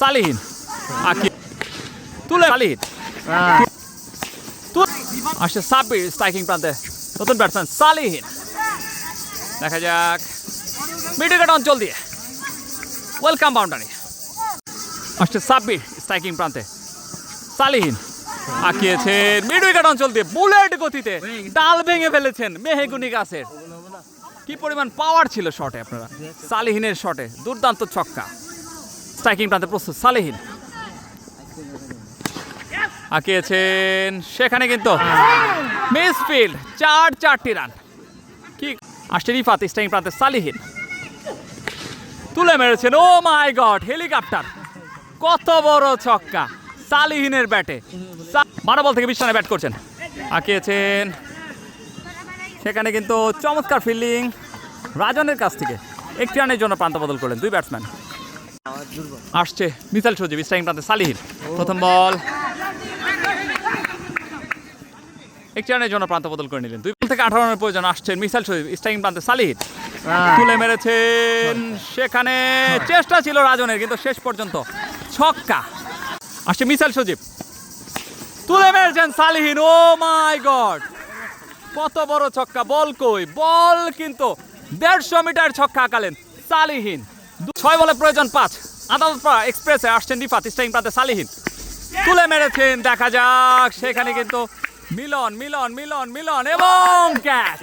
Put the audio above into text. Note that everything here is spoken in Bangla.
সালিহিন তুলে সালিহিন আসছে সাব্বির স্ট্রাইকিং প্রান্তে নতুন ব্যাটসম্যান সালিহিন দেখা যাক মিড উইকেট অঞ্চল দিয়ে ওয়েলকাম বাউন্ডারি আসছে সাব্বির স্ট্রাইকিং প্রান্তে সালিহিন আঁকিয়েছেন মিড উইকেট অঞ্চল দিয়ে বুলেট গতিতে ডাল ভেঙে ফেলেছেন মেহেগুনি গাছের কি পরিমাণ পাওয়ার ছিল শটে আপনারা সালিহিনের শটে দুর্দান্ত ছক্কা স্ট্রাইকিং প্রান্তে প্রস্তুত সালিহিন আঁকিয়েছেন সেখানে কিন্তু মিসফিল্ড 4 রান কি আসছে রিফাত স্ট্রাইকিং প্রান্তে সালিহিন তুলে মেরেছেন ও মাই গড হেলিকপ্টার কত বড় ছক্কা সালিহিনের ব্যাটে 12 বল থেকে 20 রানে ব্যাট করছেন আঁকিয়েছেন সেখানে কিন্তু চমৎকার ফিল্ডিং রাজনের কাছ থেকে 1 রানের জন্য প্রান্ত বদল করলেন দুই ব্যাটসম্যান আসছে মিসাইল সজীব স্ট্রাইকিং প্রান্তে সালিহিন প্রথম বল 1 রানের জন্য প্রান্ত বদল করে নিলেন 2 বল থেকে 18 রানের প্রয়োজন আসছেন মিসাইল সজীব স্ট্রাইকিং প্রান্তে সালিহিন তুলে মেরেছেন সেখানে চেষ্টা ছিল রাজনের কিন্তু শেষ পর্যন্ত ছক্কা আসছে মিসাইল সজীব তুলে মেরেছেন সালিহিন ও মাই গড কত বড় ছক্কা বল কই বল কিন্তু 150 মিটার ছক্কা আঁকালেন সালিহিন 6 বলে প্রয়োজন 5 আদালতপাড়া এক্সপ্রেসে আসছেন রিফাত স্ট্রাইকিং প্রান্তে সালিহিন তুলে মেরেছেন দেখা যাক সেখানে কিন্তু মিলন এবং ক্যাচ